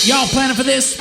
Y'all planning for this?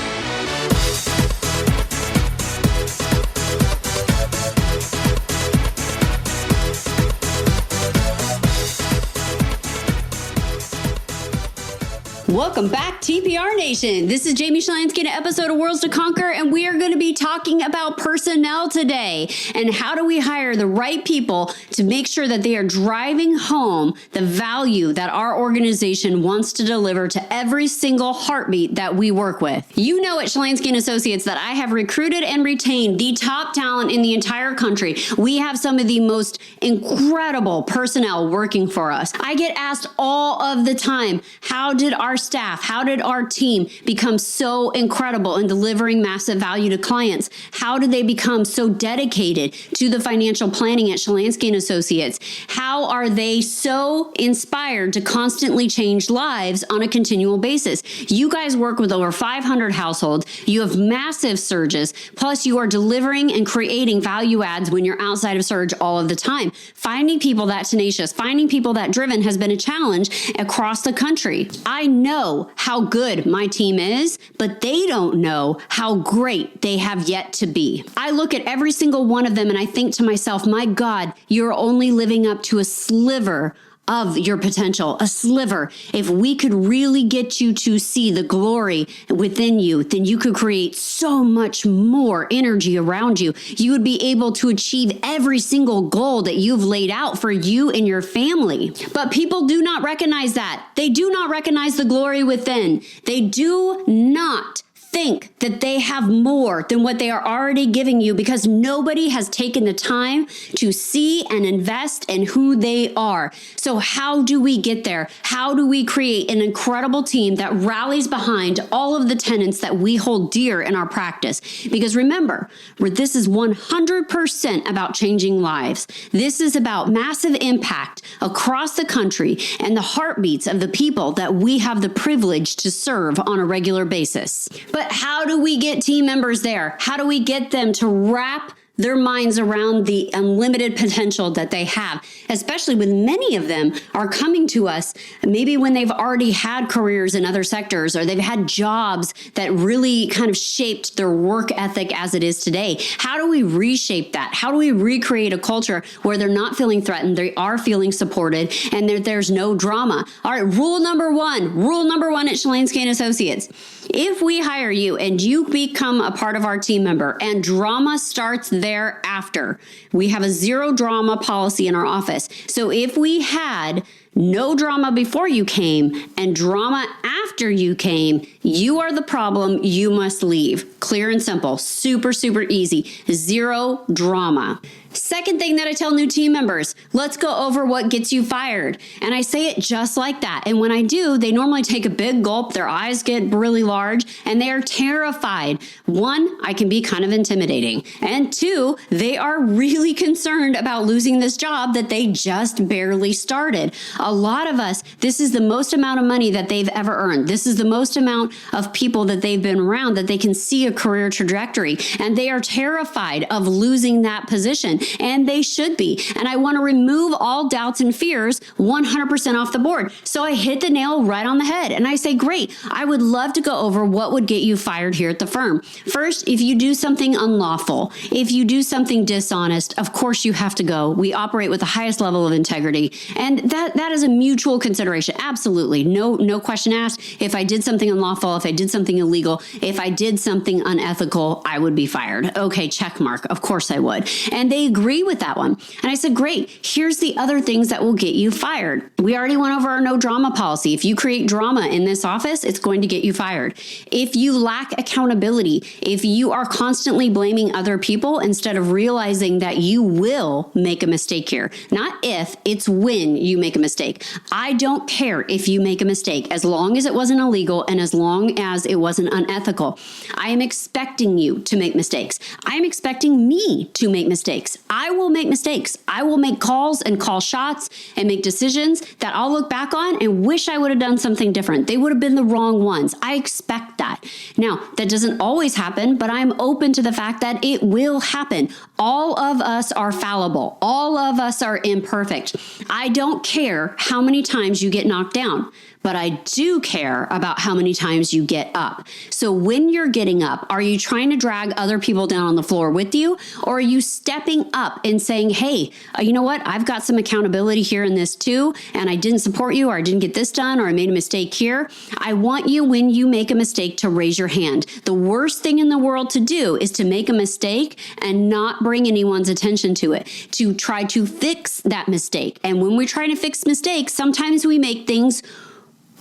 Welcome back, TPR Nation. This is Jamie Schlansky in an episode of Worlds to Conquer, and we are going to be talking about personnel today and how do we hire the right people to make sure that they are driving home the value that our organization wants to deliver to every single heartbeat that we work with. You know at Schlansky & Associates that I have recruited and retained the top talent in the entire country. We have some of the most incredible personnel working for us. I get asked all of the time, how did our staff, how did our team become so incredible in delivering massive value to clients? How did they become so dedicated to the financial planning at Schlansky & Associates? How are they so inspired to constantly change lives on a continual basis? You guys work with over 500 households. You have massive surges. Plus, you are delivering and creating value adds when you're outside of surge all of the time. Finding people that tenacious, finding people that driven has been a challenge across the country. I know how good my team is, but they don't know how great they have yet to be. I look at every single one of them and I think to myself, my God, you're only living up to a sliver of your potential, a sliver. If we could really get you to see the glory within you, then you could create so much more energy around you. You would be able to achieve every single goal that you've laid out for you and your family. But people do not recognize that. They do not recognize the glory within. They do not think that they have more than what they are already giving you because nobody has taken the time to see and invest in who they are. So how do we get there? How do we create an incredible team that rallies behind all of the tenets that we hold dear in our practice? Because remember, this is 100% about changing lives. This is about massive impact across the country and the heartbeats of the people that we have the privilege to serve on a regular basis. But how do we get team members there? How do we get them to wrap their minds around the unlimited potential that they have, especially when many of them are coming to us maybe when they've already had careers in other sectors or they've had jobs that really kind of shaped their work ethic as it is today. How do we reshape that? How do we recreate a culture where they're not feeling threatened, they are feeling supported, and there's no drama? All right, rule number one at Schlansky & Associates. If we hire you and you become a part of our team member and drama starts thereafter, we have a zero drama policy in our office. So if we had no drama before you came and drama after you came, you are the problem. You must leave. Clear and simple. Super, super easy. Zero drama. Second thing that I tell new team members, let's go over what gets you fired. And I say it just like that. And when I do, they normally take a big gulp, their eyes get really large, and they are terrified. One, I can be kind of intimidating. And two, they are really concerned about losing this job that they just barely started. A lot of us, this is the most amount of money that they've ever earned. This is the most amount of people that they've been around that they can see a career trajectory. And they are terrified of losing that position. And they should be. And I want to remove all doubts and fears 100% off the board. So I hit the nail right on the head. And I say, great, I would love to go over what would get you fired here at the firm. First, if you do something unlawful, if you do something dishonest, of course you have to go. We operate with the highest level of integrity. And that is a mutual consideration. Absolutely. No question asked. If I did something unlawful, if I did something illegal, if I did something unethical, I would be fired. Okay, check mark. Of course I would. And they agree with that one. And I said, great, here's the other things that will get you fired. We already went over our no drama policy. If you create drama in this office, it's going to get you fired. If you lack accountability, if you are constantly blaming other people instead of realizing that you will make a mistake here, not if, it's when you make a mistake. I don't care if you make a mistake as long as it wasn't illegal and as long as it wasn't unethical. I am expecting you to make mistakes. I am expecting me to make mistakes. I will make mistakes. I will make calls and call shots and make decisions that I'll look back on and wish I would have done something different. They would have been the wrong ones. I expect that. Now, that doesn't always happen, but I'm open to the fact that it will happen. All of us are fallible. All of us are imperfect. I don't care how many times you get knocked down, but I do care about how many times you get up. So when you're getting up, are you trying to drag other people down on the floor with you? Or are you stepping up and saying, hey, you know what? I've got some accountability here in this too, and I didn't support you, or I didn't get this done, or I made a mistake here. I want you, when you make a mistake, to raise your hand. The worst thing in the world to do is to make a mistake and not bring anyone's attention to it, to try to fix that mistake. And when we're trying to fix mistakes, sometimes we make things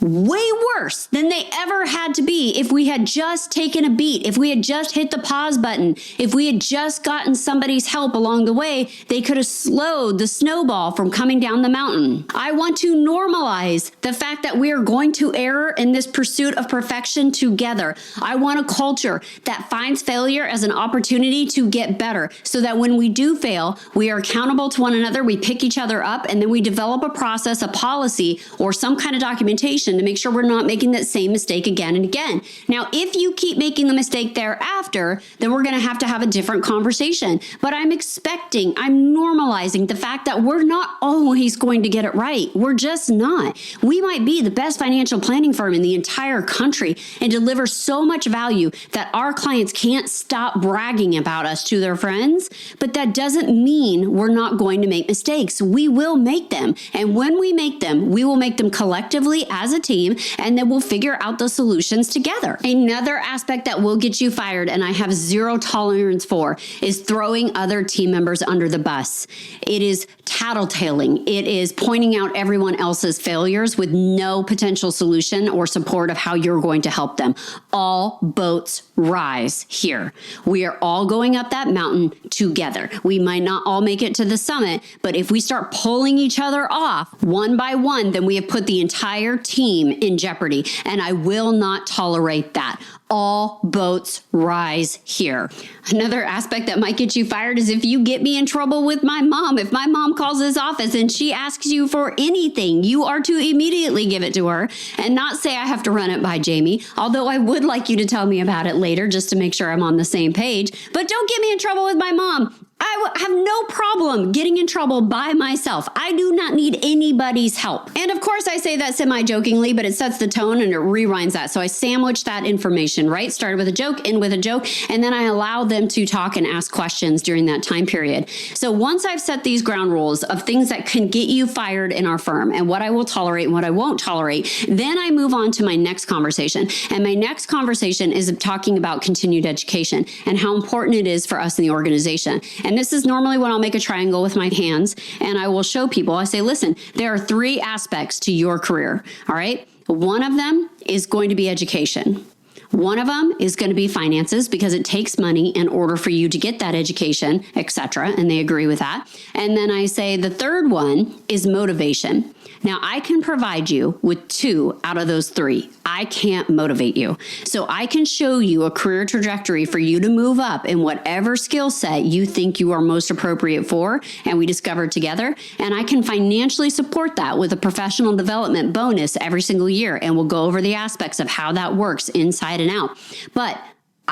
way worse than they ever had to be if we had just taken a beat, if we had just hit the pause button, if we had just gotten somebody's help along the way. They could have slowed the snowball from coming down the mountain. I want to normalize the fact that we are going to err in this pursuit of perfection together. I want a culture that finds failure as an opportunity to get better, so that when we do fail, we are accountable to one another, we pick each other up, and then we develop a process, a policy, or some kind of documentation to make sure we're not making that same mistake again and again. Now, if you keep making the mistake thereafter, then we're going to have a different conversation. But I'm normalizing the fact that we're not always going to get it right. We're just not. We might be the best financial planning firm in the entire country and deliver so much value that our clients can't stop bragging about us to their friends. But that doesn't mean we're not going to make mistakes. We will make them. And when we make them, we will make them collectively as a team, and then we'll figure out the solutions together. Another aspect that will get you fired, and I have zero tolerance for, is throwing other team members under the bus. It is tattletaling. It is pointing out everyone else's failures with no potential solution or support of how you're going to help them. All boats rise here. We are all going up that mountain together. We might not all make it to the summit, but if we start pulling each other off one by one, then we have put the entire team in jeopardy, and I will not tolerate that. All boats rise here. Another aspect that might get you fired is if you get me in trouble with my mom. If my mom calls this office and she asks you for anything, you are to immediately give it to her and not say, I have to run it by Jamie. Although I would like you to tell me about it later just to make sure I'm on the same page. But don't get me in trouble with my mom. I have no problem getting in trouble by myself. I do not need anybody's help. And of course, I say that semi-jokingly, but it sets the tone and it rewinds that. So I sandwich that information, right? Started with a joke, end with a joke, and then I allow them to talk and ask questions during that time period. So once I've set these ground rules of things that can get you fired in our firm and what I will tolerate and what I won't tolerate, then I move on to my next conversation. And my next conversation is talking about continued education and how important it is for us in the organization. And this is normally when I'll make a triangle with my hands and I will show people, I say, listen, there are 3 aspects to your career. All right. One of them is going to be education. One of them is going to be finances, because it takes money in order for you to get that education, etc. And they agree with that. And then I say the third one is motivation. Now, I can provide you with 2 out of those 3. I can't motivate you. So I can show you a career trajectory for you to move up in whatever skill set you think you are most appropriate for, and we discover together. And I can financially support that with a professional development bonus every single year. And we'll go over the aspects of how that works inside and out. But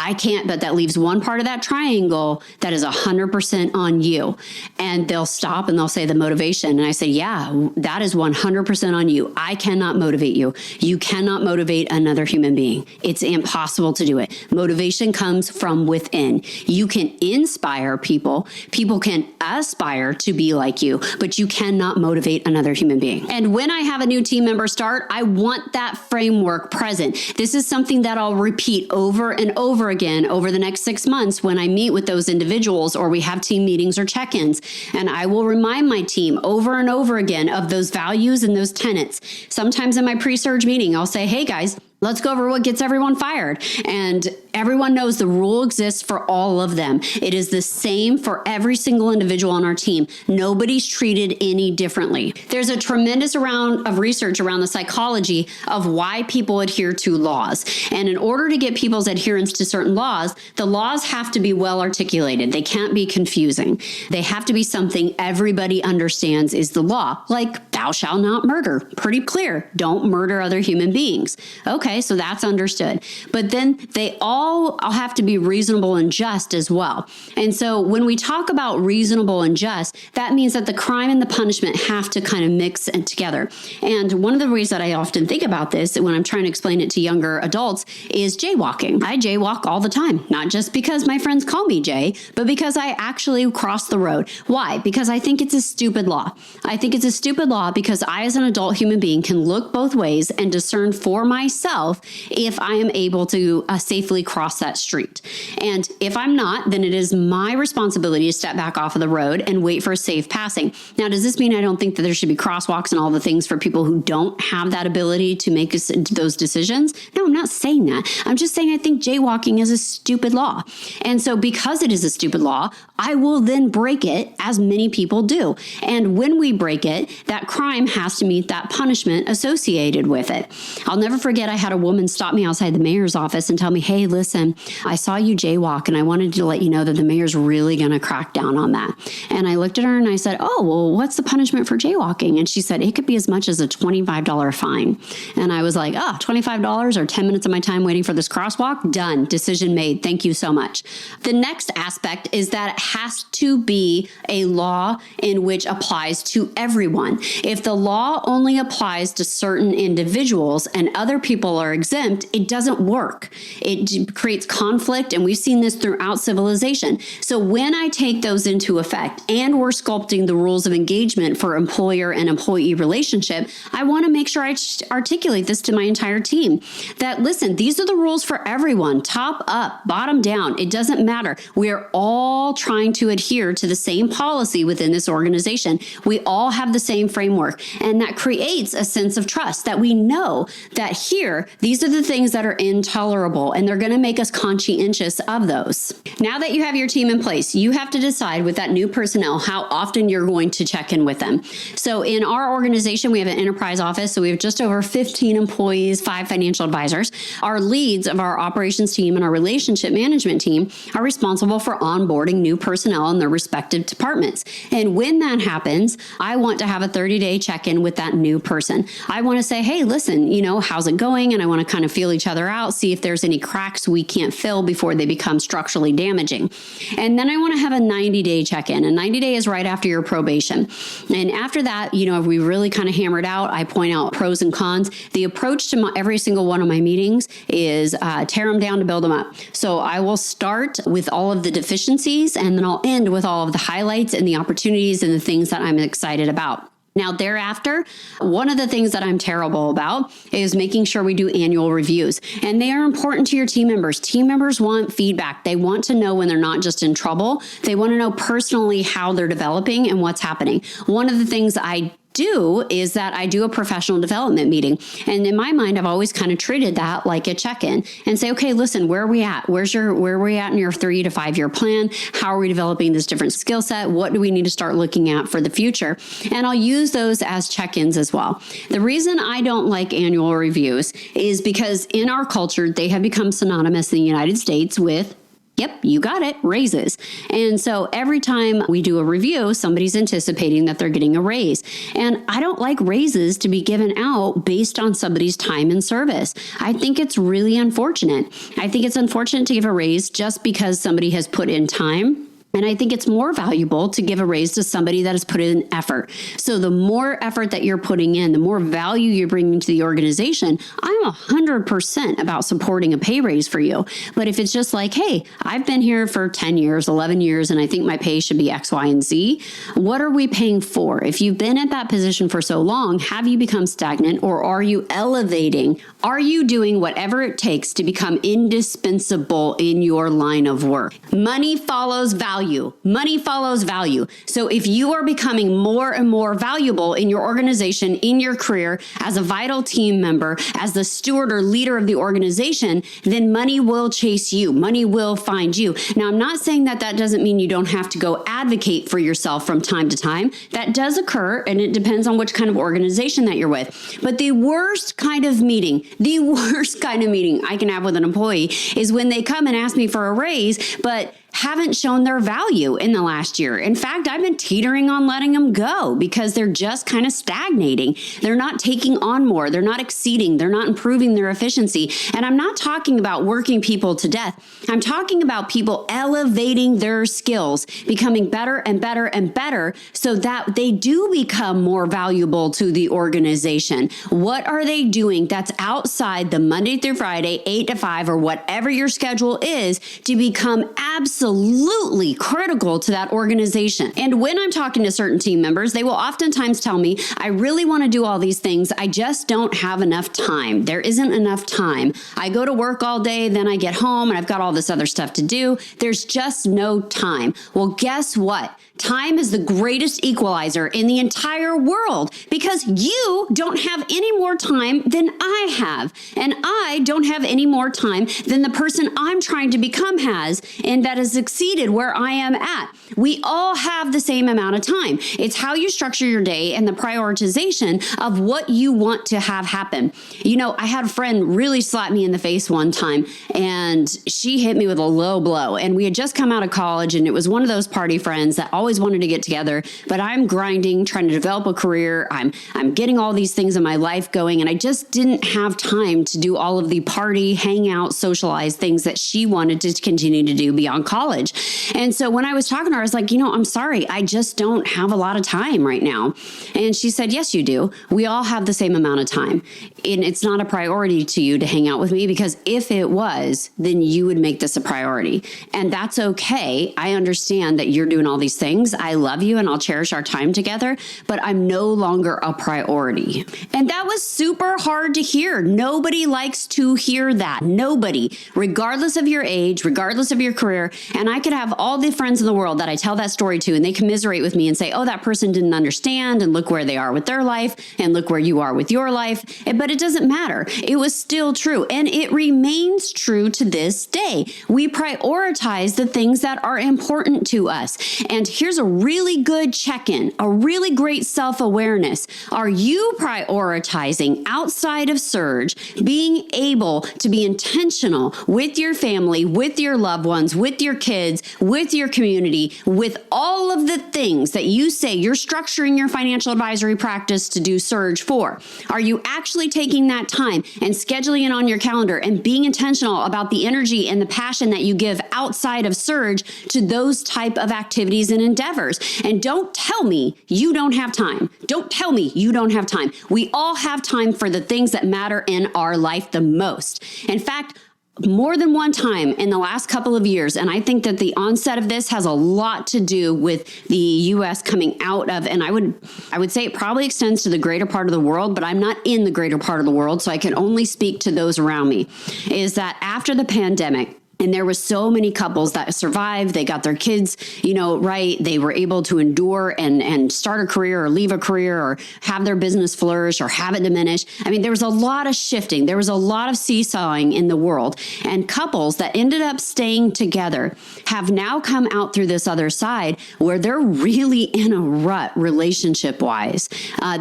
I can't, but that leaves one part of that triangle that is 100% on you. And they'll stop and they'll say the motivation. And I say, yeah, that is 100% on you. I cannot motivate you. You cannot motivate another human being. It's impossible to do it. Motivation comes from within. You can inspire people. People can aspire to be like you, but you cannot motivate another human being. And when I have a new team member start, I want that framework present. This is something that I'll repeat over and over again over the next 6 months when I meet with those individuals or we have team meetings or check-ins. And I will remind my team over and over again of those values and those tenets. Sometimes in my pre-surge meeting, I'll say, hey guys, let's go over what gets everyone fired. And everyone knows the rule exists for all of them. It is the same for every single individual on our team. Nobody's treated any differently. There's a tremendous amount of research around the psychology of why people adhere to laws. And in order to get people's adherence to certain laws, the laws have to be well articulated. They can't be confusing. They have to be something everybody understands is the law, like thou shalt not murder. Pretty clear. Don't murder other human beings. Okay, so that's understood. But then they all have to be reasonable and just as well. And so when we talk about reasonable and just, that means that the crime and the punishment have to kind of mix together. And one of the ways that I often think about this when I'm trying to explain it to younger adults is jaywalking. I jaywalk all the time, not just because my friends call me Jay, but because I actually cross the road. Why? Because I think it's a stupid law. I think it's a stupid law because I, as an adult human being, can look both ways and discern for myself if I am able to safely cross that street. And if I'm not, then it is my responsibility to step back off of the road and wait for a safe passing. Now, does this mean I don't think that there should be crosswalks and all the things for people who don't have that ability to make those decisions? No, I'm not saying that. I'm just saying I think jaywalking is a stupid law. And so because it is a stupid law, I will then break it, as many people do. And when we break it, that crime has to meet that punishment associated with it. I'll never forget, I had a woman stop me outside the mayor's office and tell me, hey, listen, I saw you jaywalk and I wanted to let you know that the mayor's really going to crack down on that. And I looked at her and I said, oh, well, what's the punishment for jaywalking? And she said, it could be as much as a $25 fine. And I was like, $25 or 10 minutes of my time waiting for this crosswalk? Done. Decision made. Thank you so much. The next aspect is that it has to be a law in which applies to everyone. If the law only applies to certain individuals and other people are exempt, it doesn't work. It creates conflict, and we've seen this throughout civilization. So when I take those into effect and we're sculpting the rules of engagement for employer and employee relationship, I want to make sure I articulate this to my entire team that, listen, these are the rules for everyone, top up, bottom down. It doesn't matter. We are all trying to adhere to the same policy within this organization. We all have the same framework, and that creates a sense of trust that we know that here, these are the things that are intolerable, and they're going to make us conscientious of those. Now that you have your team in place, you have to decide with that new personnel how often you're going to check in with them. So in our organization, we have an enterprise office, so we have just over 15 employees, 5 financial advisors. Our leads of our operations team and our relationship management team are responsible for onboarding new personnel in their respective departments. And when that happens, I want to have a 30-day check-in with that new person. I want to say, hey, listen, how's it going? And I want to kind of feel each other out, see if there's any cracks we can't fill before they become structurally damaging. And then I want to have a 90-day check-in. And 90-day is right after your probation. And after that, if we really kind of hammered out, I point out pros and cons. The approach to every single one of my meetings is tear them down to build them up. So I will start with all of the deficiencies, and then I'll end with all of the highlights and the opportunities and the things that I'm excited about. Now, thereafter, one of the things that I'm terrible about is making sure we do annual reviews. And they are important to your team members. Team members want feedback. They want to know when they're not just in trouble. They want to know personally how they're developing and what's happening. One of the things I do is that I do a professional development meeting. And in my mind, I've always kind of treated that like a check-in and say, okay, listen, where are we at? Where are we at in your 3 to 5 year plan? How are we developing this different skill set? What do we need to start looking at for the future? And I'll use those as check-ins as well. The reason I don't like annual reviews is because in our culture, they have become synonymous in the United States with yep, you got it, raises. And so every time we do a review, somebody's anticipating that they're getting a raise. And I don't like raises to be given out based on somebody's time and service. I think it's really unfortunate. I think it's unfortunate to give a raise just because somebody has put in time. And I think it's more valuable to give a raise to somebody that has put in effort. So the more effort that you're putting in, the more value you're bringing to the organization, I'm 100% about supporting a pay raise for you. But if it's just like, hey, I've been here for 10 years, 11 years, and I think my pay should be X, Y, and Z, what are we paying for? If you've been at that position for so long, have you become stagnant, or are you elevating? Are you doing whatever it takes to become indispensable in your line of work? Money follows value. Money follows value. So if you are becoming more and more valuable in your organization, in your career, as a vital team member, as the steward or leader of the organization, then money will chase you. Money will find you. Now, I'm not saying that that doesn't mean you don't have to go advocate for yourself from time to time. That does occur, and it depends on which kind of organization that you're with. But the worst kind of meeting I can have with an employee is when they come and ask me for a raise, but haven't shown their value in the last year. In fact, I've been teetering on letting them go because they're just kind of stagnating. They're not taking on more. They're not exceeding. They're not improving their efficiency. And I'm not talking about working people to death. I'm talking about people elevating their skills, becoming better and better and better so that they do become more valuable to the organization. What are they doing that's outside the Monday through Friday, 8 to 5, or whatever your schedule is to become absolutely critical to that organization? And when I'm talking to certain team members, they will oftentimes tell me, I really want to do all these things. I just don't have enough time. There isn't enough time. I go to work all day, then I get home and I've got all this other stuff to do. There's just no time. Well, guess what? Time is the greatest equalizer in the entire world because you don't have any more time than I have. And I don't have any more time than the person I'm trying to become has and that has succeeded where I am at. We all have the same amount of time. It's how you structure your day and the prioritization of what you want to have happen. You know, I had a friend really slap me in the face one time and she hit me with a low blow. And we had just come out of college and it was one of those party friends that always wanted to get together, but I'm grinding, trying to develop a career. I'm getting all these things in my life going, and I just didn't have time to do all of the party, hang out, socialize things that she wanted to continue to do beyond college. And so when I was talking to her, I was like, I'm sorry, I just don't have a lot of time right now. And she said, yes, you do. We all have the same amount of time. And it's not a priority to you to hang out with me because if it was, then you would make this a priority. And that's okay. I understand that you're doing all these things. I love you and I'll cherish our time together, but I'm no longer a priority. And that was super hard to hear. Nobody likes to hear that. Nobody, regardless of your age, regardless of your career. And I could have all the friends in the world that I tell that story to, and they commiserate with me and say, oh, that person didn't understand, and look where they are with their life, and look where you are with your life. But it doesn't matter. It was still true. And it remains true to this day. We prioritize the things that are important to us. And here's a really good check-in, a really great self-awareness. Are you prioritizing outside of Surge, being able to be intentional with your family, with your loved ones, with your kids, with your community, with all of the things that you say you're structuring your financial advisory practice to do Surge for? Are you actually taking that time and scheduling it on your calendar and being intentional about the energy and the passion that you give outside of Surge to those type of activities and endeavors? And don't tell me you don't have time. Don't tell me you don't have time. We all have time for the things that matter in our life the most. In fact, more than one time in the last couple of years, and I think that the onset of this has a lot to do with the U.S. coming out of, and I would say it probably extends to the greater part of the world, but I'm not in the greater part of the world, so I can only speak to those around me, is that after the pandemic, and there were so many couples that survived. They got their kids, right. They were able to endure and start a career or leave a career or have their business flourish or have it diminish. I mean, there was a lot of shifting. There was a lot of seesawing in the world. And couples that ended up staying together have now come out through this other side where they're really in a rut relationship-wise.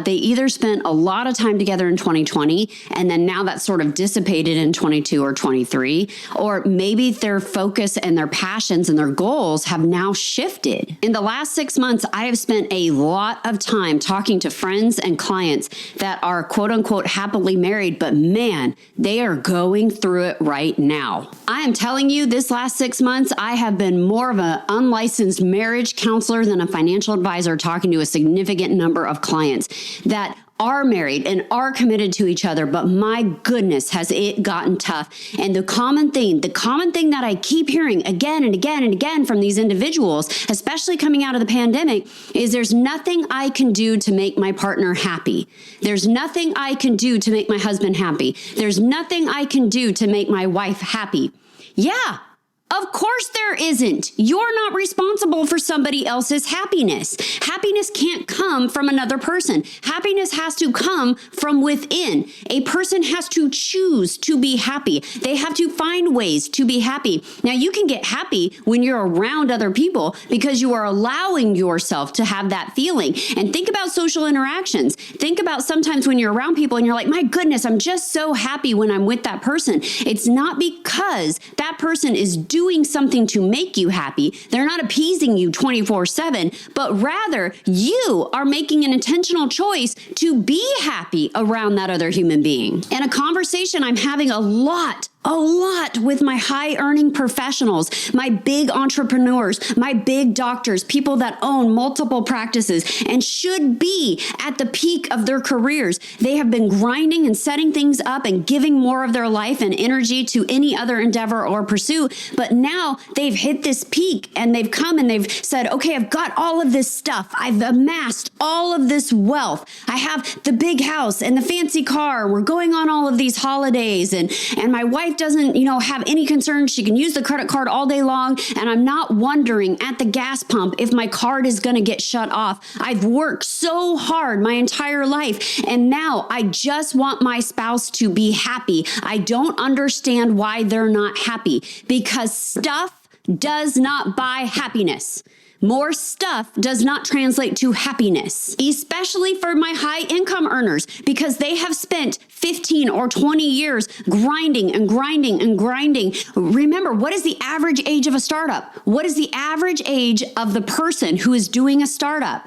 They either spent a lot of time together in 2020, and then now that's sort of dissipated in 22 or 23, or maybe their focus and their passions and their goals have now shifted. In the last 6 months, I have spent a lot of time talking to friends and clients that are quote unquote happily married, but man, they are going through it right now. I am telling you, this last 6 months, I have been more of an unlicensed marriage counselor than a financial advisor, talking to a significant number of clients that are married and are committed to each other, but my goodness, has it gotten tough. And the common thing that I keep hearing again and again and again from these individuals, especially coming out of the pandemic, is there's nothing I can do to make my partner happy. There's nothing I can do to make my husband happy. There's nothing I can do to make my wife happy. Yeah. Of course there isn't. You're not responsible for somebody else's happiness. Happiness can't come from another person. Happiness has to come from within. A person has to choose to be happy. They have to find ways to be happy. Now, you can get happy when you're around other people because you are allowing yourself to have that feeling. And think about social interactions. Think about sometimes when you're around people and you're like, my goodness, I'm just so happy when I'm with that person. It's not because that person is doing doing something to make you happy. They're not appeasing you 24/7, but rather you are making an intentional choice to be happy around that other human being. And a conversation I'm having a lot with my high earning professionals, my big entrepreneurs, my big doctors, people that own multiple practices and should be at the peak of their careers. They have been grinding and setting things up and giving more of their life and energy to any other endeavor or pursuit. But now they've hit this peak and they've come and they've said, okay, I've got all of this stuff. I've amassed all of this wealth. I have the big house and the fancy car. We're going on all of these holidays and my wife doesn't, have any concern. She can use the credit card all day long. And I'm not wondering at the gas pump if my card is going to get shut off. I've worked so hard my entire life. And now I just want my spouse to be happy. I don't understand why they're not happy, because stuff does not buy happiness. More stuff does not translate to happiness, especially for my high income earners, because they have spent 15 or 20 years grinding and grinding and grinding. Remember, what is the average age of a startup? What is the average age of the person who is doing a startup?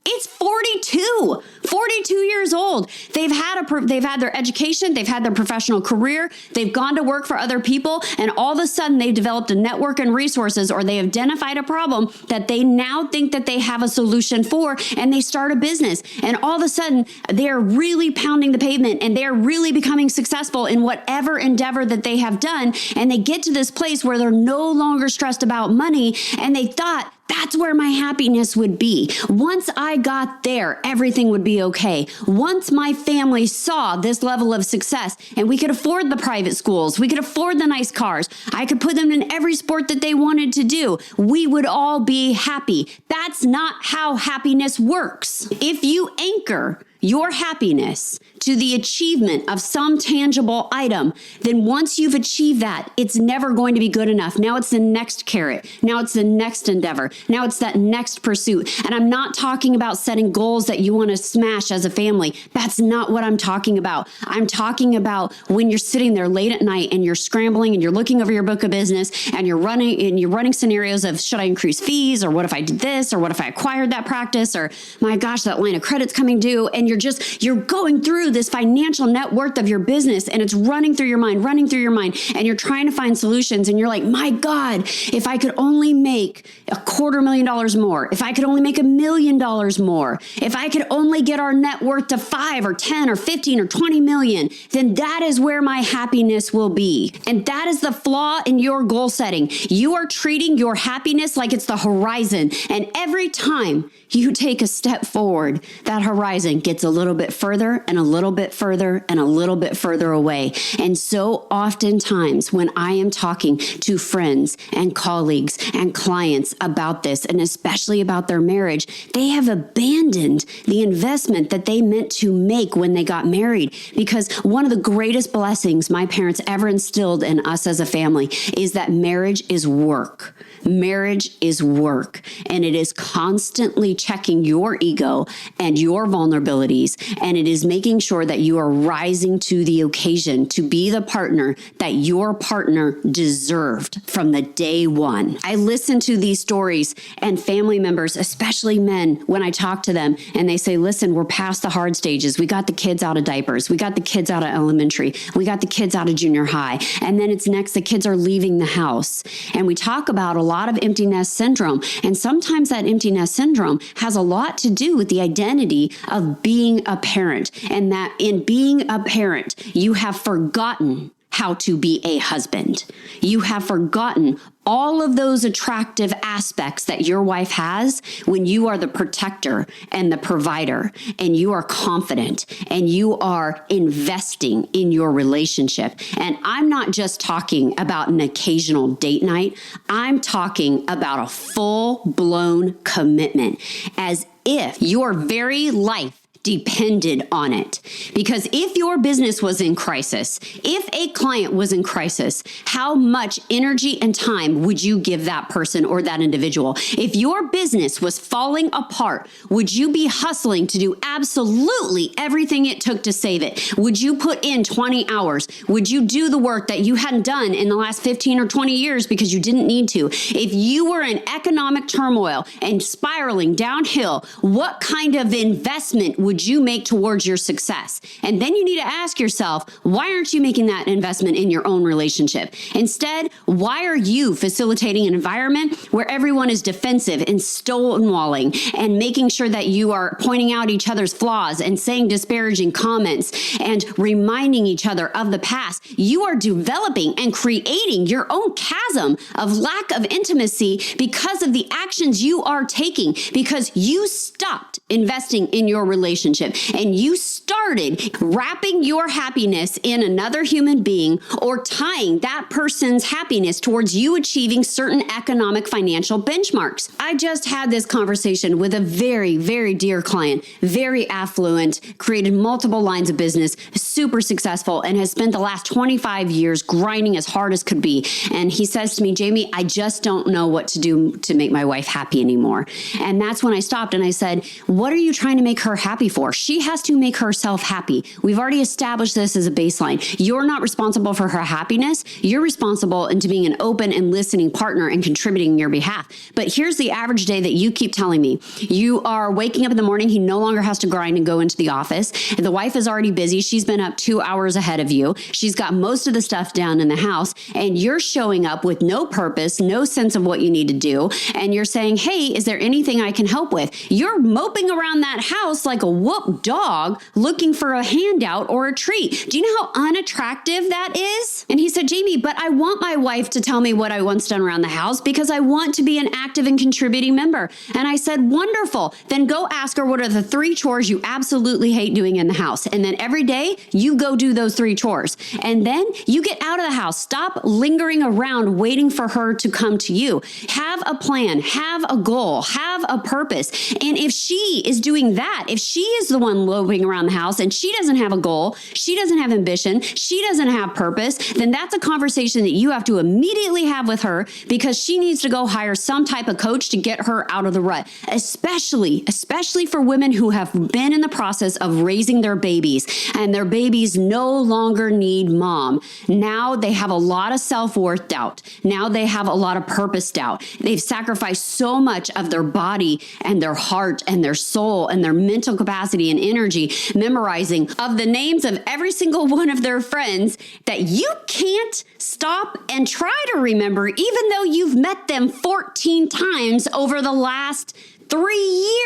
It's 42 years old. They've had their education, they've had their professional career, they've gone to work for other people, and all of a sudden they've developed a network and resources, or they identified a problem that they now think that they have a solution for, and they start a business. And all of a sudden they're really pounding the pavement and they're really becoming successful in whatever endeavor that they have done. And they get to this place where they're no longer stressed about money, and they thought, that's where my happiness would be. Once I got there, everything would be okay. Once my family saw this level of success and we could afford the private schools, we could afford the nice cars, I could put them in every sport that they wanted to do, we would all be happy. That's not how happiness works. If you anchor your happiness to the achievement of some tangible item, then once you've achieved that, it's never going to be good enough. Now it's the next carrot. Now it's the next endeavor. Now it's that next pursuit. And I'm not talking about setting goals that you want to smash as a family. That's not what I'm talking about. I'm talking about when you're sitting there late at night and you're scrambling and you're looking over your book of business and you're running scenarios of, should I increase fees? Or what if I did this? Or what if I acquired that practice? Or my gosh, that line of credit's coming due. And you're going through this financial net worth of your business and it's running through your mind, and you're trying to find solutions. And you're like, my God, if I could only make $250,000 more, if I could only make $1 million more, if I could only get our net worth to 5 or 10 or 15 or 20 million, then that is where my happiness will be. And that is the flaw in your goal setting. You are treating your happiness like it's the horizon. And every time you take a step forward, that horizon gets a little bit further and a little bit further and a little bit further away. And so oftentimes when I am talking to friends and colleagues and clients about this, and especially about their marriage, they have abandoned the investment that they meant to make when they got married. Because one of the greatest blessings my parents ever instilled in us as a family is that marriage is work. Marriage is work, and it is constantly checking your ego and your vulnerabilities, and it is making sure that you are rising to the occasion to be the partner that your partner deserved from the day one. I listen to these stories and family members, especially men, when I talk to them and they say, listen, we're past the hard stages. We got the kids out of diapers. We got the kids out of elementary. We got the kids out of junior high. And then it's next, the kids are leaving the house. And we talk about a lot of empty nest syndrome. And sometimes that empty nest syndrome has a lot to do with the identity of being a parent. And that in being a parent, you have forgotten how to be a husband. You have forgotten all of those attractive aspects that your wife has when you are the protector and the provider, and you are confident and you are investing in your relationship. And I'm not just talking about an occasional date night. I'm talking about a full-blown commitment, as if your very life depended on it. Because if your business was in crisis, if a client was in crisis, how much energy and time would you give that person or that individual? If your business was falling apart, would you be hustling to do absolutely everything it took to save it? Would you put in 20 hours? Would you do the work that you hadn't done in the last 15 or 20 years because you didn't need to? If you were in economic turmoil and spiraling downhill, what kind of investment would you make towards your success? And then you need to ask yourself, why aren't you making that investment in your own relationship? Instead, why are you facilitating an environment where everyone is defensive and stonewalling and making sure that you are pointing out each other's flaws and saying disparaging comments and reminding each other of the past? You are developing and creating your own chasm of lack of intimacy because of the actions you are taking, because you stopped investing in your relationship and you started wrapping your happiness in another human being or tying that person's happiness towards you achieving certain economic financial benchmarks. I just had this conversation with a very, very dear client, very affluent, created multiple lines of business, super successful, and has spent the last 25 years grinding as hard as could be. And he says to me, Jamie, I just don't know what to do to make my wife happy anymore. And that's when I stopped and I said, what are you trying to make her happy for? She has to make herself happy. We've already established this as a baseline. You're not responsible for her happiness. You're responsible into being an open and listening partner and contributing on your behalf. But here's the average day that you keep telling me. You are waking up in the morning. He no longer has to grind and go into the office. The wife is already busy. She's been up 2 hours ahead of you. She's got most of the stuff down in the house, and you're showing up with no purpose, no sense of what you need to do. And you're saying, hey, is there anything I can help with? You're moping around that house like a whooped dog looking for a handout or a treat. Do you know how unattractive that is? And he said, Jamie, but I want my wife to tell me what I want done around the house because I want to be an active and contributing member. And I said, wonderful. Then go ask her what are the 3 chores you absolutely hate doing in the house. And then every day you go do those 3 chores. And then you get out of the house. Stop lingering around waiting for her to come to you. Have a plan, have a goal, have a purpose. And if she is doing that, if she is the one loping around the house and she doesn't have a goal, she doesn't have ambition, she doesn't have purpose, then that's a conversation that you have to immediately have with her because she needs to go hire some type of coach to get her out of the rut, especially for women who have been in the process of raising their babies and their babies no longer need mom. Now they have a lot of self-worth doubt. Now they have a lot of purpose doubt. They've sacrificed so much of their body and their heart and their soul and their mental capacity and energy memorizing of the names of every single one of their friends that you can't stop and try to remember, even though you've met them 14 times over the last 3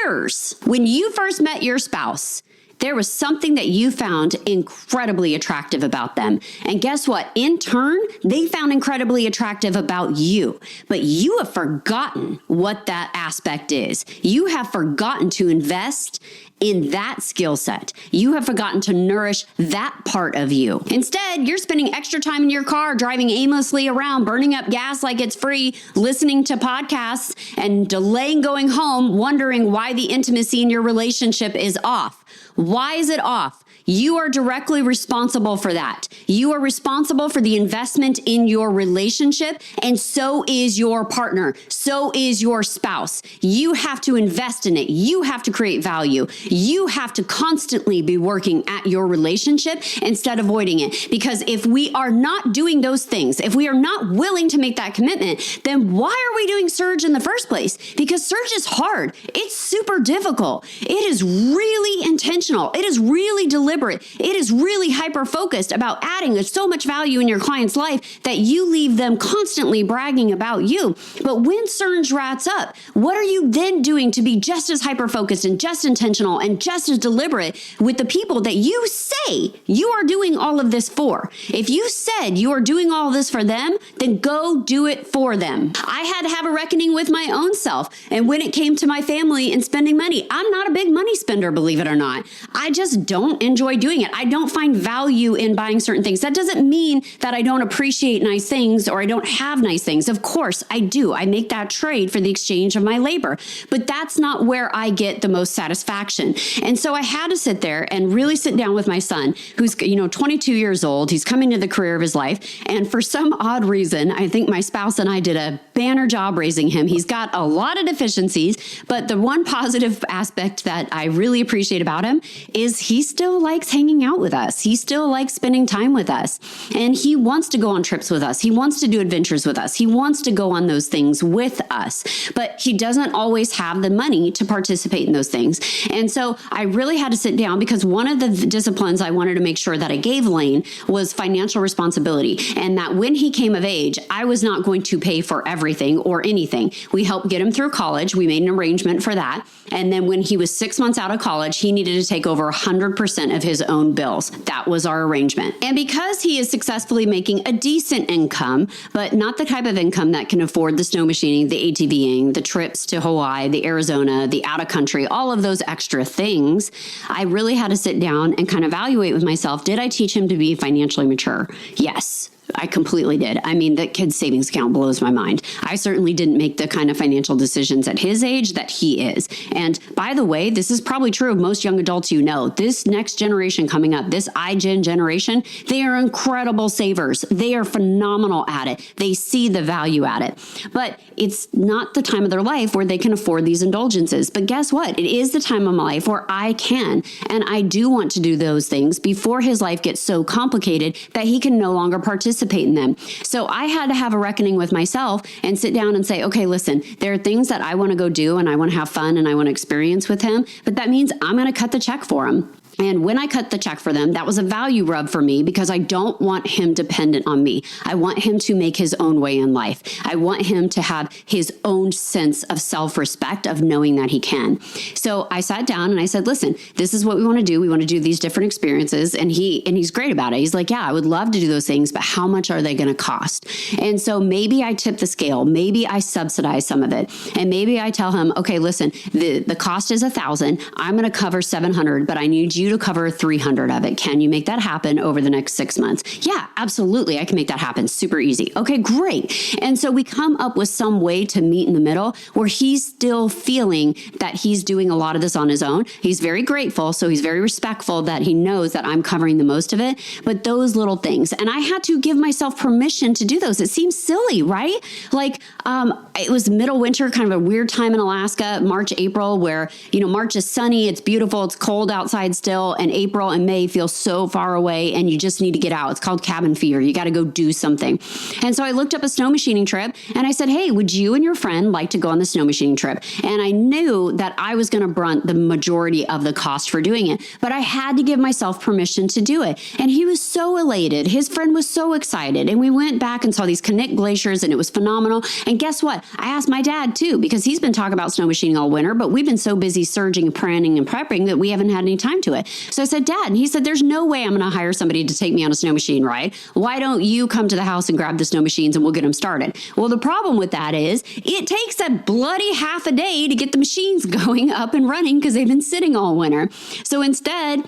years. When you first met your spouse, there was something that you found incredibly attractive about them. And guess what? In turn, they found incredibly attractive about you. But you have forgotten what that aspect is. You have forgotten to invest in that skill set. You have forgotten to nourish that part of you. Instead, you're spending extra time in your car, driving aimlessly around, burning up gas like it's free, listening to podcasts, and delaying going home, wondering why the intimacy in your relationship is off. Why is it off? You are directly responsible for that. You are responsible for the investment in your relationship, and so is your partner. So is your spouse. You have to invest in it. You have to create value. You have to constantly be working at your relationship instead of avoiding it. Because if we are not doing those things, if we are not willing to make that commitment, then why are we doing Surge in the first place? Because Surge is hard. It's super difficult. It is really intentional. It is really deliberate. It is really hyper-focused about adding so much value in your client's life that you leave them constantly bragging about you. But when Surge wraps up, what are you then doing to be just as hyper-focused and just intentional and just as deliberate with the people that you say you are doing all of this for? If you said you are doing all of this for them, then go do it for them. I had to have a reckoning with my own self. And when it came to my family and spending money, I'm not a big money spender. spender, believe it or not. I just don't enjoy doing it. I don't find value in buying certain things. That doesn't mean that I don't appreciate nice things or I don't have nice things. Of course I do. I make that trade for the exchange of my labor, but that's not where I get the most satisfaction. And so I had to sit there and really sit down with my son, who's, 22 years old. He's coming to the career of his life. And for some odd reason, I think my spouse and I did a banner job raising him. He's got a lot of deficiencies, but the one positive aspect that I really appreciate about him is he still likes hanging out with us. He still likes spending time with us. And he wants to go on trips with us. He wants to do adventures with us. He wants to go on those things with us, but he doesn't always have the money to participate in those things. And so I really had to sit down because one of the disciplines I wanted to make sure that I gave Lane was financial responsibility. And that when he came of age, I was not going to pay for everything or anything. We helped get him through college. We made an arrangement for that. And then when he was 6 months out of college, he needed to take over 100% of his own bills. That was our arrangement. And because he is successfully making a decent income, but not the type of income that can afford the snow machining, the ATVing, the trips to Hawaii, the Arizona, the out of country, all of those extra things, I really had to sit down and kind of evaluate with myself. Did I teach him to be financially mature? Yes. I completely did. I mean, the kid's savings account blows my mind. I certainly didn't make the kind of financial decisions at his age that he is. And by the way, this is probably true of most young adults this next generation coming up, this iGen generation, they are incredible savers. They are phenomenal at it. They see the value at it. But it's not the time of their life where they can afford these indulgences. But guess what? It is the time of my life where I can. And I do want to do those things before his life gets so complicated that he can no longer participate in them. So I had to have a reckoning with myself and sit down and say, okay, listen, there are things that I want to go do and I want to have fun and I want to experience with him, but that means I'm going to cut the check for him. And when I cut the check for them, that was a value rub for me because I don't want him dependent on me. I want him to make his own way in life. I want him to have his own sense of self-respect of knowing that he can. So I sat down and I said, listen, this is what we want to do. We want to do these different experiences. And he's great about it. He's like, yeah, I would love to do those things, but how much are they going to cost? And so maybe I tip the scale. Maybe I subsidize some of it. And maybe I tell him, okay, listen, the cost is $1,000. I'm going to cover $700, but I need you to cover $300 of it. Can you make that happen over the next 6 months? Yeah, absolutely. I can make that happen. Super easy. Okay, great. And so we come up with some way to meet in the middle where he's still feeling that he's doing a lot of this on his own. He's very grateful. So he's very respectful that he knows that I'm covering the most of it, but those little things. And I had to give myself permission to do those. It seems silly, right? Like, it was middle winter, kind of a weird time in Alaska, March, April, where, March is sunny. It's beautiful. It's cold outside still. And April and May feel so far away and you just need to get out. It's called cabin fever. You got to go do something. And so I looked up a snow machining trip and I said, hey, would you and your friend like to go on the snow machining trip? And I knew that I was going to brunt the majority of the cost for doing it, but I had to give myself permission to do it. And he was so elated. His friend was so excited. And we went back and saw these Knik glaciers and it was phenomenal. And guess what? I asked my dad too, because he's been talking about snow machining all winter, but we've been so busy surging, planning, and prepping that we haven't had any time to it. So I said, Dad, and he said, there's no way I'm going to hire somebody to take me on a snow machine ride. Why don't you come to the house and grab the snow machines and we'll get them started? Well, the problem with that is it takes a bloody half a day to get the machines going up and running because they've been sitting all winter. So instead,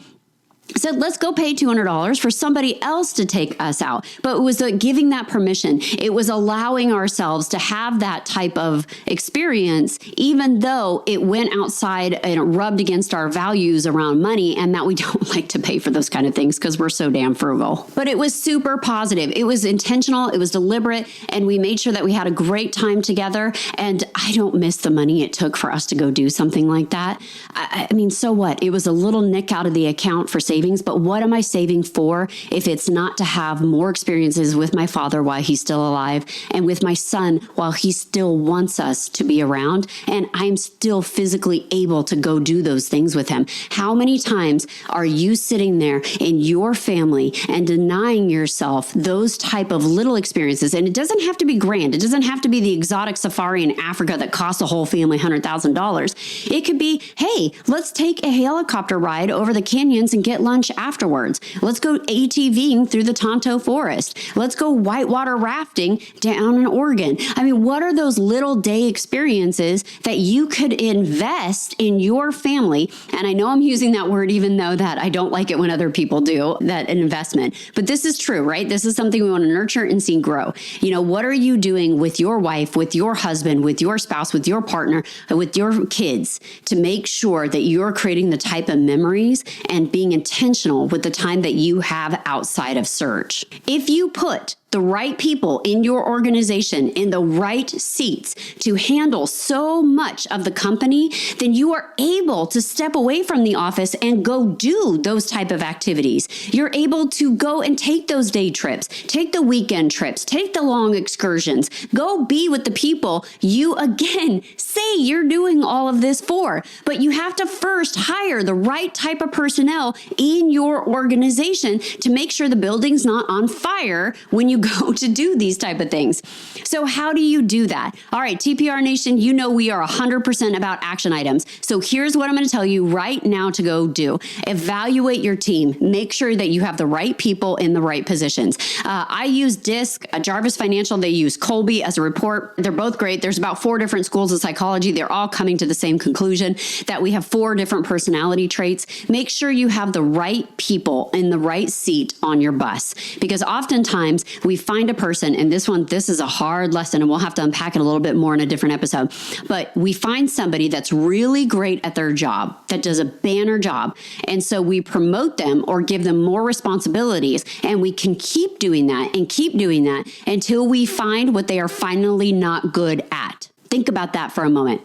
said, let's go pay $200 for somebody else to take us out. But it was giving that permission. It was allowing ourselves to have that type of experience, even though it went outside and it rubbed against our values around money and that we don't like to pay for those kind of things because we're so damn frugal. But it was super positive. It was intentional. It was deliberate. And we made sure that we had a great time together. And I don't miss the money it took for us to go do something like that. I mean, so what? It was a little nick out of the account for savings. But what am I saving for if it's not to have more experiences with my father while he's still alive and with my son while he still wants us to be around and I'm still physically able to go do those things with him? How many times are you sitting there in your family and denying yourself those type of little experiences? And it doesn't have to be grand. It doesn't have to be the exotic safari in Africa that costs a whole family $100,000. It could be, hey, let's take a helicopter ride over the canyons and get get lunch afterwards. Let's go ATVing through the Tonto Forest. Let's go whitewater rafting down in Oregon. I mean, what are those little day experiences that you could invest in your family? And I know I'm using that word even though that I don't like it when other people do that investment. But this is true, right? This is something we want to nurture and see grow. You know, what are you doing with your wife, with your husband, with your spouse, with your partner, with your kids to make sure that you're creating the type of memories and being intentional with the time that you have outside of search? If you put the right people in your organization in the right seats to handle so much of the company, then you are able to step away from the office and go do those type of activities. You're able to go and take those day trips, take the weekend trips, take the long excursions, go be with the people you, again, say you're doing all of this for. But you have to first hire the right type of personnel in your organization to make sure the building's not on fire when you go to do these type of things. So how do you do that? All right, TPR Nation, you know we are 100% about action items. So here's what I'm going to tell you right now to go do. Evaluate your team. Make sure that you have the right people in the right positions. I use DISC, Jarvis Financial. They use Colby as a report. They're both great. There's about 4 different schools of psychology. They're all coming to the same conclusion that we have 4 different personality traits. Make sure you have the right people in the right seat on your bus, because oftentimes we find a person, and this is a hard lesson, and we'll have to unpack it a little bit more in a different episode, but we find somebody that's really great at their job, that does a banner job, and so we promote them or give them more responsibilities, and we can keep doing that until we find what they are finally not good at. Think about that for a moment.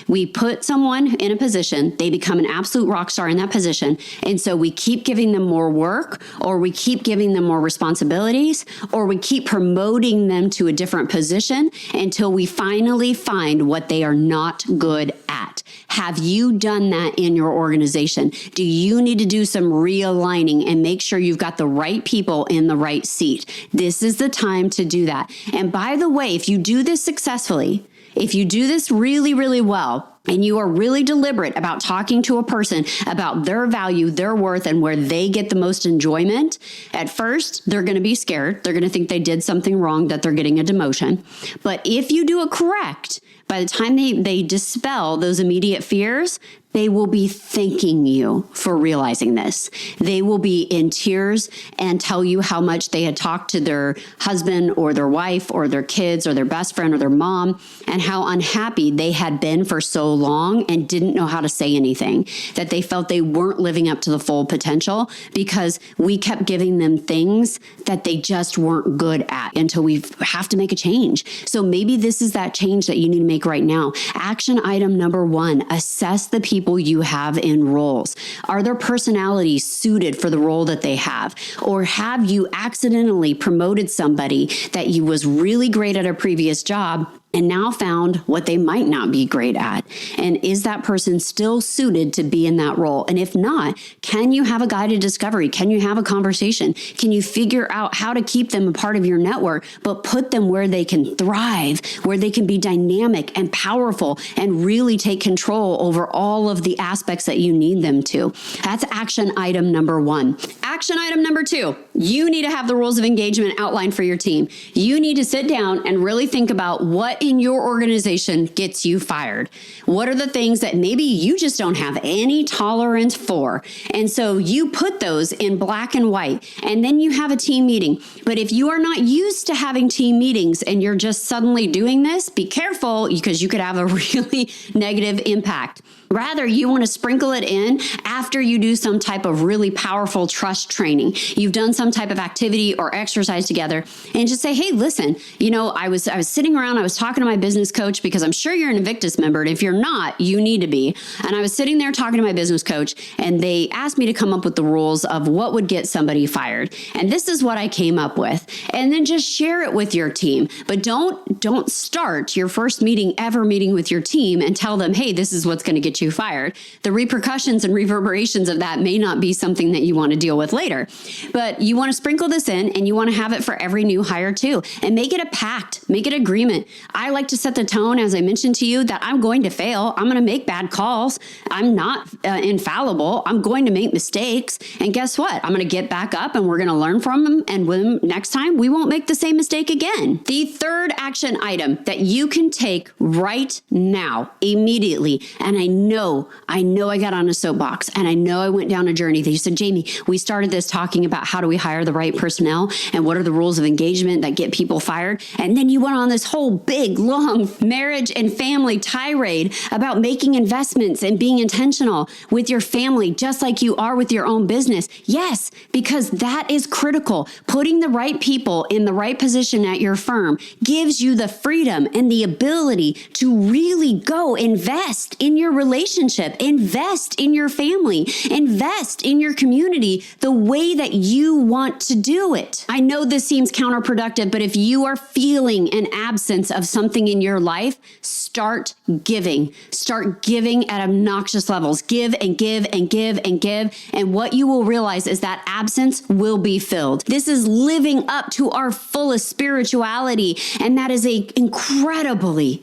We put someone in a position, they become an absolute rock star in that position. And so we keep giving them more work, or we keep giving them more responsibilities, or we keep promoting them to a different position until we finally find what they are not good at. Have you done that in your organization? Do you need to do some realigning and make sure you've got the right people in the right seat? This is the time to do that. And by the way, if you do this successfully, if you do this really, really well, and you are really deliberate about talking to a person about their value, their worth, and where they get the most enjoyment, at first, they're going to be scared. They're going to think they did something wrong, that they're getting a demotion. But if you do it correct, by the time they dispel those immediate fears, they will be thanking you for realizing this. They will be in tears and tell you how much they had talked to their husband or their wife or their kids or their best friend or their mom, and how unhappy they had been for so long and didn't know how to say anything, that they felt they weren't living up to the full potential because we kept giving them things that they just weren't good at until we have to make a change. So maybe this is that change that you need to make right now. Action item number 1, assess the people you have in roles. Are their personalities suited for the role that they have? Or have you accidentally promoted somebody that you was really great at a previous job and now found what they might not be great at? And is that person still suited to be in that role? And if not, can you have a guided discovery? Can you have a conversation? Can you figure out how to keep them a part of your network, but put them where they can thrive, where they can be dynamic and powerful and really take control over all of the aspects that you need them to? That's action item number 1. Action item number 2, you need to have the rules of engagement outlined for your team. You need to sit down and really think about what in your organization gets you fired. What are the things that maybe you just don't have any tolerance for? And so you put those in black and white, and then you have a team meeting. But if you are not used to having team meetings and you're just suddenly doing this, be careful, because you could have a really negative impact. Rather, you want to sprinkle it in after you do some type of really powerful trust training. You've done some type of activity or exercise together, and just say, hey, listen, I was sitting around, I was talking to my business coach, because I'm sure you're an Invictus member, and if you're not, you need to be. And I was sitting there talking to my business coach, and they asked me to come up with the rules of what would get somebody fired. And this is what I came up with. And then just share it with your team. But don't start your first meeting ever meeting with your team and tell them, hey, this is what's going to get you you fired. The repercussions and reverberations of that may not be something that you want to deal with later. But you want to sprinkle this in, and you want to have it for every new hire too. And make it a pact, make it an agreement. I like to set the tone, as I mentioned to you, that I'm going to fail. I'm going to make bad calls. I'm not infallible. I'm going to make mistakes. And guess what? I'm going to get back up and we're going to learn from them. And next time, we won't make the same mistake again. The third action item that you can take right now, immediately. And I know I got on a soapbox, and I know I went down a journey that you said, Jamie, we started this talking about how do we hire the right personnel and what are the rules of engagement that get people fired. And then you went on this whole big, long marriage and family tirade about making investments and being intentional with your family, just like you are with your own business. Yes, because that is critical. Putting the right people in the right position at your firm gives you the freedom and the ability to really go invest in your relationship, invest in your family, invest in your community the way that you want to do it. I know this seems counterproductive, but if you are feeling an absence of something in your life, start giving. Start giving at obnoxious levels. Give and give and give and give. And what you will realize is that absence will be filled. This is living up to our fullest spirituality. And that is a incredibly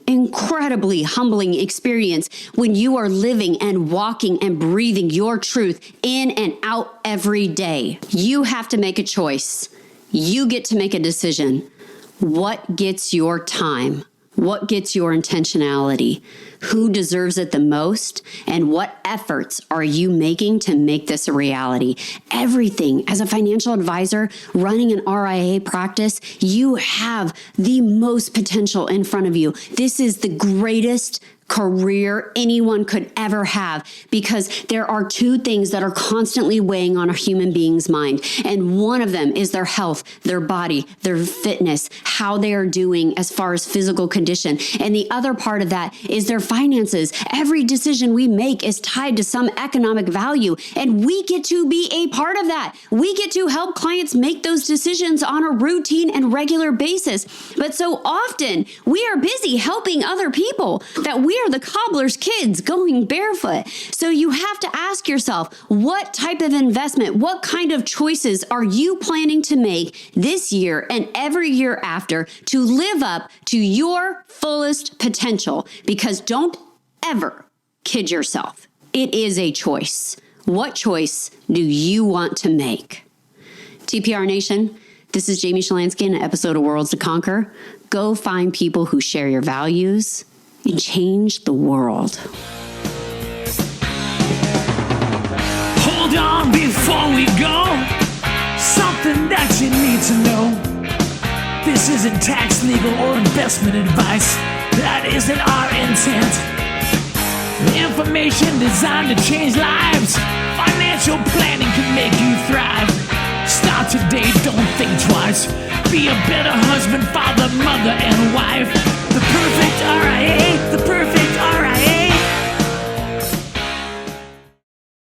humbling experience when you are living and walking and breathing your truth in and out every day. You have to make a choice. You get to make a decision. What gets your time? What gets your intentionality? Who deserves it the most? And what efforts are you making to make this a reality? Everything. As a financial advisor running an RIA practice, you have the most potential in front of you. This is the greatest career anyone could ever have, because there are two things that are constantly weighing on a human being's mind. And one of them is their health, their body, their fitness, how they are doing as far as physical condition. And the other part of that is their finances. Every decision we make is tied to some economic value, and we get to be a part of that. We get to help clients make those decisions on a routine and regular basis. But so often we are busy helping other people that we are the cobbler's kids going barefoot. So you have to ask yourself, what type of investment, what kind of choices are you planning to make this year and every year after to live up to your fullest potential? Because don't ever kid yourself. It is a choice. What choice do you want to make? TPR Nation, this is Jamie Shalansky in an episode of Worlds to Conquer. Go find people who share your values and change the world. Hold on before we go. Something that you need to know. This isn't tax, legal, or investment advice. That isn't our intent. Information designed to change lives. Financial planning can make you thrive. Start today, don't think twice. Be a better husband, father, mother, and wife. The perfect RIA, the perfect